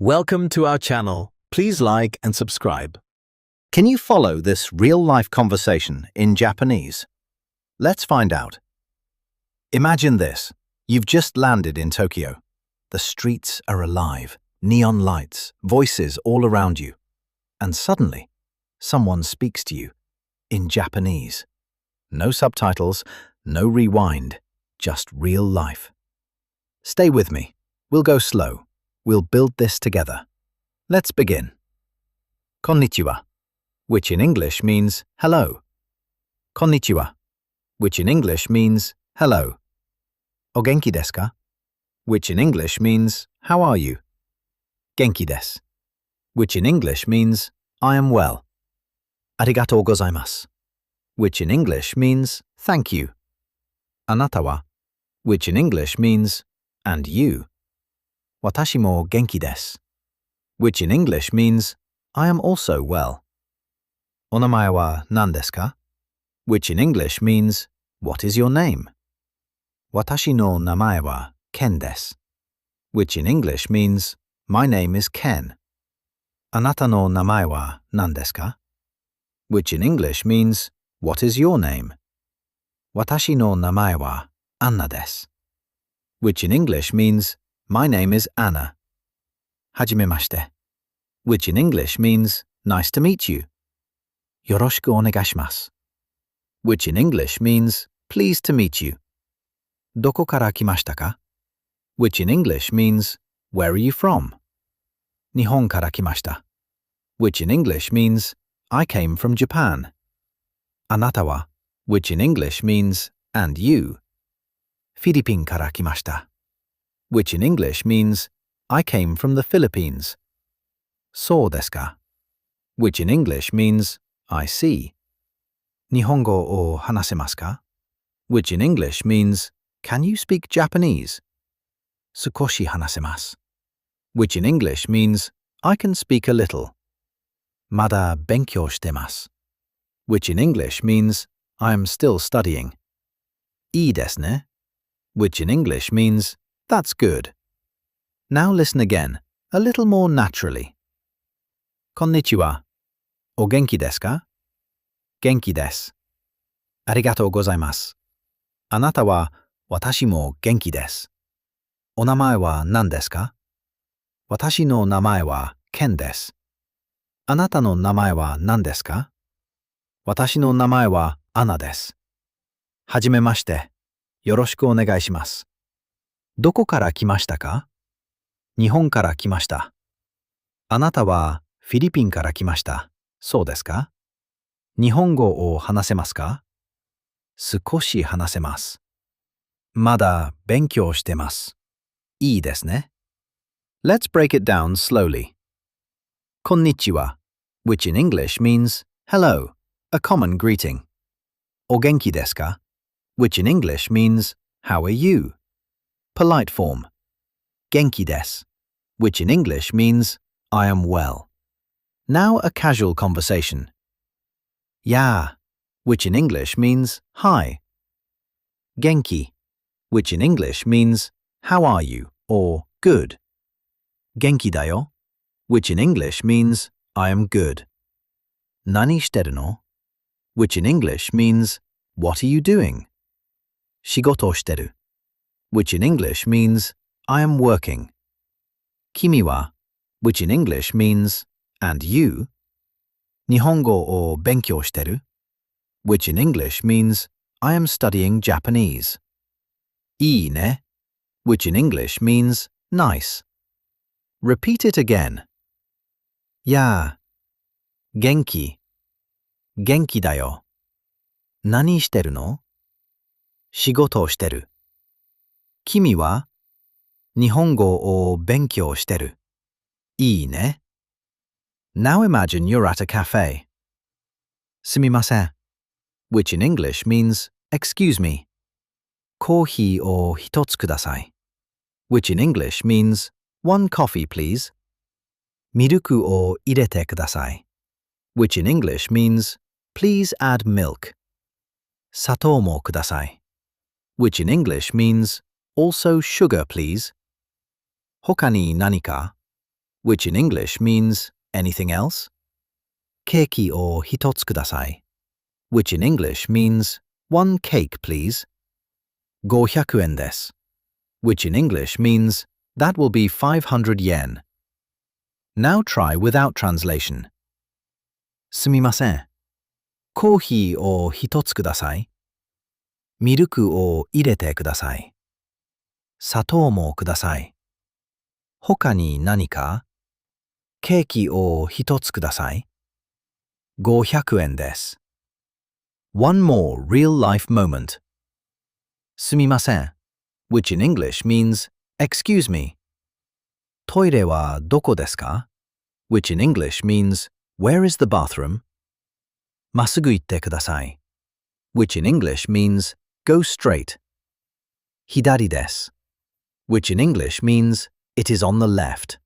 Welcome to our channel. Please like and subscribe. Can you follow this real-life conversation in Japanese? Let's find out. Imagine this. You've just landed in Tokyo. The streets are alive, neon lights, voices all around you. And suddenly, someone speaks to you in Japanese. No subtitles, no rewind, just real life. Stay with me. We'll go slow. We'll build this together. Let's begin. Konnichiwa, which in English means hello. Konnichiwa, which in English means hello. O genki desu ka? Which in English means how are you? Genki desu, which in English means I am well. Arigatou gozaimasu, which in English means thank you. Anata wa, which in English means and you. Watashi mo genki desu, which in English means I am also well. Onamae wa nan desu ka? Which in English means what is your name? Watashi no namae wa Ken desu, which in English means my name is Ken. Anata no namae wa nan desu ka? Which in English means what is your name? Watashi no namae wa Anna desu, which in English means my name is Anna. Hajimemashite, which in English means nice to meet you. Yoroshiku onegaishimasu, which in English means pleased to meet you. Doko kara kimashita ka? Which in English means where are you from? Nihon kara kimashita, which in English means I came from Japan. Anata wa, which in English means and you. Philippine kara kimashita, which in English means I came from the Philippines. So desu ka? Which in English means I see. Nihongo o hanasemasu ka? Which in English means can you speak Japanese? Sukoshi hanasemasu, which in English means I can speak a little. Mada benkyou shitemasu, which in English means I am still studying. Ii desu ne, which in English means that's good. Now listen again, a little more naturally. Konnichiwa. O genki desu ka? Genki desu. Arigatou gozaimasu. Anata wa watashi mo genki desu. O namae wa nan desu ka? Watashi no namae wa Ken desu. Anata no namae wa nan desu ka? Watashi no namae wa Anna desu. Hajimemashite. Yoroshiku onegaishimasu. Doko kara kimashita ka? Nihon kara kimashita. Anata wa Philippine kara kimashita. So desu ka? Nihongo o hanasemasu ka? Sukoshi hanasemasu. Mada benkyou shitemasu. Ii desu ne? Let's break it down slowly. Konnichiwa, which in English means hello, a common greeting. O genki desu ka? Which in English means how are you? Polite form. Genki desu, which in English means I am well. Now a casual conversation. Ya, which in English means hi. Genki, which in English means how are you or good. Genki dayo, which in English means I am good. Nani shiteru no? Which in English means what are you doing? Shigoto shiteru, which in English means I am working. Kimi wa, which in English means and you. Nihongo o benkyou shiteru, which in English means I am studying Japanese. Ii ne, which in English means nice. Repeat it again. Ya. Genki. Genki dayo. Nani shiteru no? Shigoto shiteru. Kimi wa? Nihongo o benkyou shiteru. Ii ne? Now imagine you're at a cafe. Sumimasen, which in English means excuse me. Kohi o hitotsu kudasai, which in English means one coffee please. Miruku o irete kudasai, which in English means please add milk. Satou mo kudasai, which in English means also sugar please. Hoka ni nani ka? which in English means anything else. Keiki o hitotsu kudasai, which in English means one cake, please. 500 yen desu, which in English means that will be 500 yen. Now try without translation. すみません。コーヒーを一つください。ミルクを入れてください。砂糖もください。他に何か？ケーキを一つください。500円です。One more real-life moment. すみません which in English means excuse me. トイレはどこですか which in English means where is the bathroom? まっすぐ行ってください which in English means go straight. 左です which in English means it is on the left.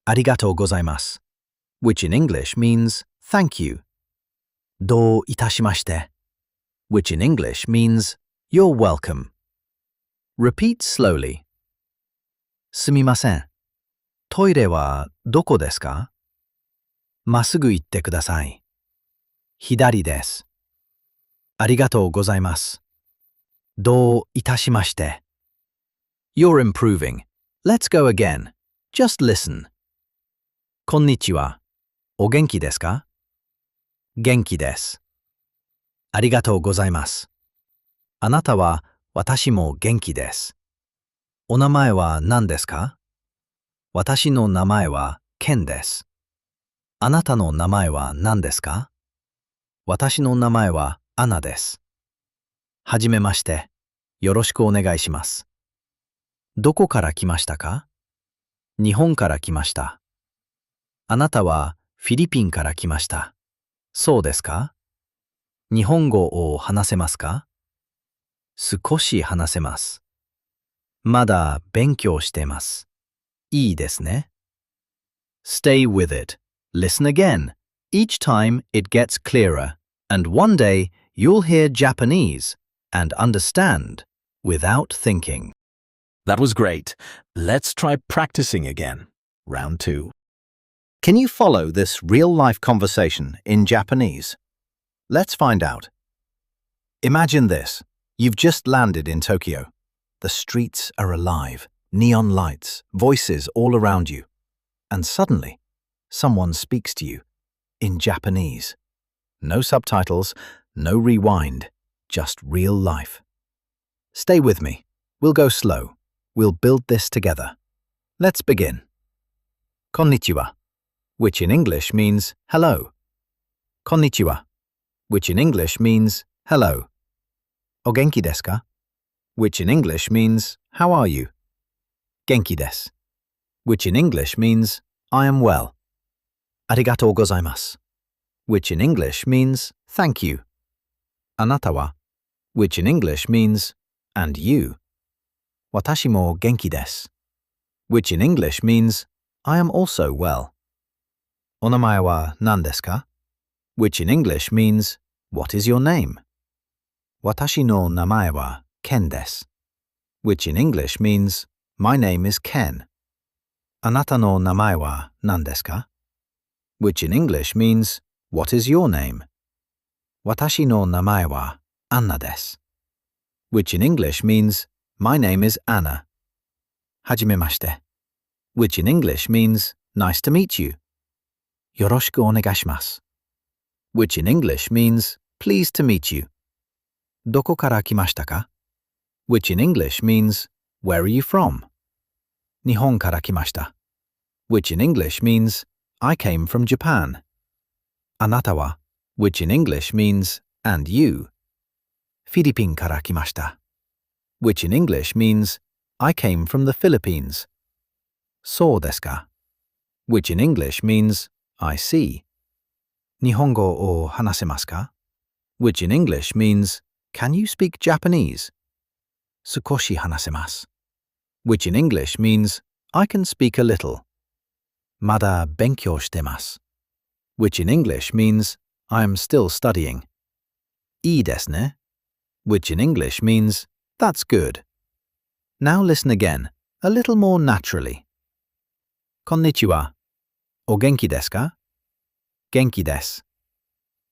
ありがとうございます which in English means thank you. どういたしまして which in English means you're welcome. Repeat slowly. すみません。トイレはどこですか？まっすぐ行ってください。左です。ありがとうございます。どういたしまして。You're improving. Let's go again. Just listen. こんにちは。お元気ですか？元気です。ありがとうございます。あなたは私も元気です。お名前は何ですか？私の名前はケンです。あなたの名前は何ですか？私の名前はアナです。はじめまして。よろしくお願いします。どこから来ましたか？日本から来ました。あなたはフィリピンから来ました。そうですか？日本語を話せますか？少し話せます。まだ勉強してます。いいですね。Stay with it. Listen again. Each time it gets clearer, and one day you'll hear Japanese and understand without thinking. That was great. Let's try practicing again. Round 2. Can you follow this real-life conversation in Japanese? Let's find out. Imagine this. You've just landed in Tokyo. The streets are alive, neon lights, voices all around you. And suddenly, someone speaks to you in Japanese. No subtitles, no rewind, just real life. Stay with me. We'll go slow. We'll build this together. Let's begin. Konnichiwa, which in English means hello. Konnichiwa, which in English means hello. O genki desu ka? Which in English means how are you? Genki desu, which in English means I am well. Arigatou gozaimasu, which in English means thank you. Anata wa, which in English means and you. Watashi mo genki desu, which in English means I am also well. Onamae wa nan desu ka? Which in English means what is your name? Watashi no namae wa Ken desu, which in English means my name is Ken. Anata no namae wa nan desu ka? Which in English means what is your name? Watashi no namae wa Anna desu, which in English means my name is Anna. Hajimemashite, which in English means nice to meet you. Yoroshiku onegaishimasu, which in English means pleased to meet you. Doko kara kimashita ka? Which in English means where are you from? Nihon kara kimashita, which in English means I came from Japan. Anata wa, which in English means and you. Philippine kara kimashita, which in English means I came from the Philippines. So desu ka, which in English means I see. Nihongo o hanasemasu ka? Which in English means can you speak Japanese? Sukoshi hanasemasu, which in English means I can speak a little. Mada benkyou shitemasu, which in English means I am still studying. Ii desu ne, which in English means that's good. Now listen again, a little more naturally. こんにちは。お元気ですか？元気です。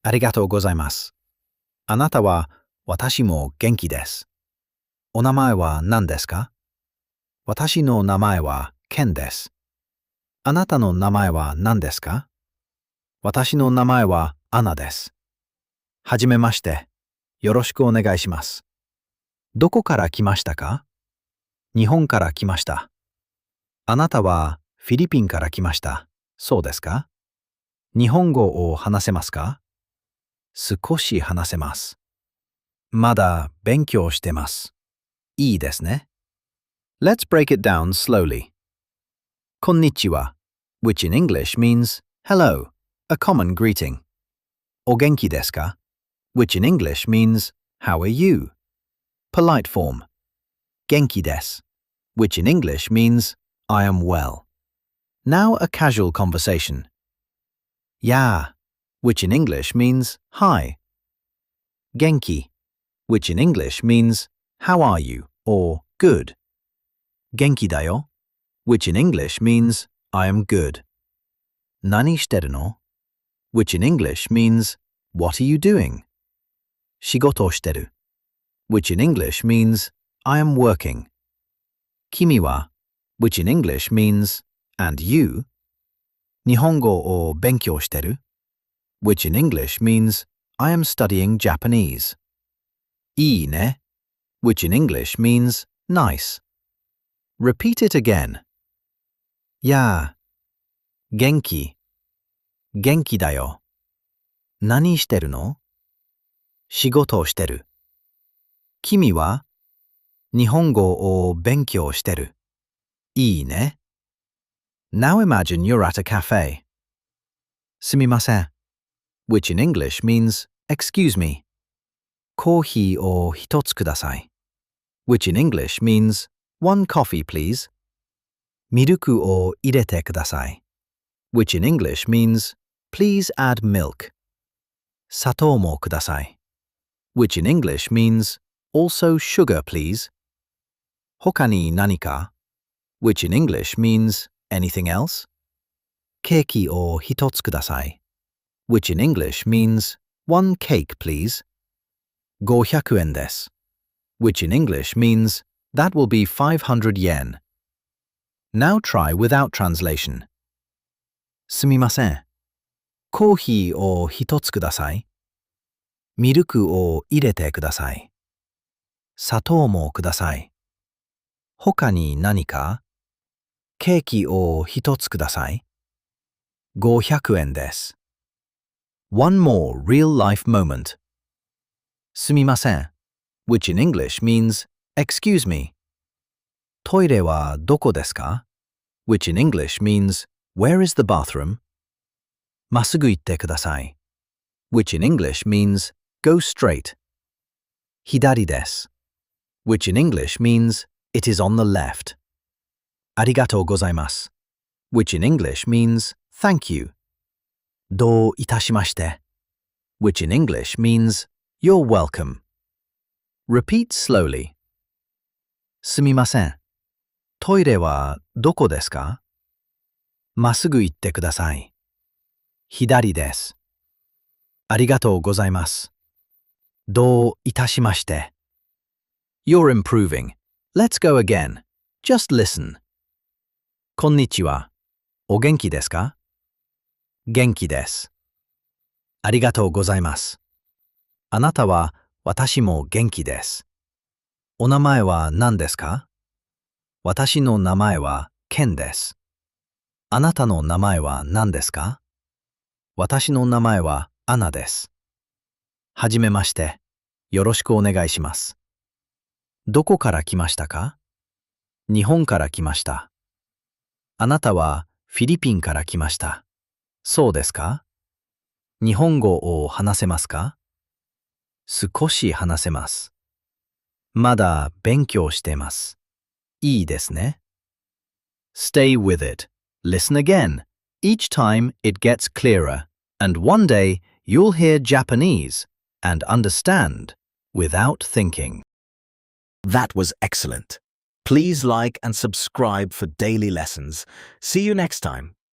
ありがとうございます。あなたは、私も元気です。お名前は何ですか？私の名前はケンです。あなたの名前は何ですか？私の名前はアナです。はじめまして。よろしくお願いします。どこから来ましたか？日本から来ました。あなたはフィリピンから来ました。そうですか？日本語を話せますか？少し話せます。まだ勉強してます。いいですね。Let's break it down slowly. こんにちは, which in English means hello, a common greeting. お元気ですか? which in English means how are you? Polite form. 元気です, which in English means I am well. Now a casual conversation. やあ, which in English means hi. 元気, which in English means how are you or good. 元気だよ, which in English means I am good. 何してるの? which in English means what are you doing? 仕事してる, which in English means I am working. 君は, which in English means and you. 日本語を勉強してる, which in English means I am studying Japanese. いいね, which in English means nice. Repeat it again. やあ、元気、元気だよ。何してるの？仕事をしてる。君は？日本語を勉強してる。いいね。Now imagine you're at a cafe. すみません。which in English means excuse me. コーヒーを一つください。which in English means one coffee please. ミルクを入れてください。which in English means please add milk. 砂糖もください。which in English means also sugar please. 他に何か which in English means anything else. ケーキを一つください。which in English means one cake please. 500円です。which in English means that will be 500 yen. Now try without translation. すみません。コーヒーを一つください。ミルクを入れてください。砂糖もください。他に何か？ケーキを一つください。500円です。One more real-life moment. すみません。which in English means excuse me. トイレはどこですか？ which in English means where is the bathroom? まっすぐ行ってください。which in English means go straight. 左です。which in English means it is on the left. ありがとうございます。which in English means thank you. どういたしまして。which in English means you're welcome. Repeat slowly. すみません。トイレはどこですか？まっすぐ行ってください。左です。ありがとうございます。どういたしまして。You're improving. Let's go again. Just listen. こんにちは。お元気ですか？元気です。ありがとうございます。あなたは私も元気です。お名前は何ですか？私の名前はケンです。あなたの名前は何ですか？私の名前はアナです。はじめまして。よろしくお願いします。どこから来ましたか？日本から来ました。あなたはフィリピンから来ました。そうですか？日本語を話せますか？少し話せます。まだ勉強してます。いいですね。Stay with it. Listen again. Each time it gets clearer, and one day you'll hear Japanese and understand without thinking. That was excellent. Please like and subscribe for daily lessons. See you next time.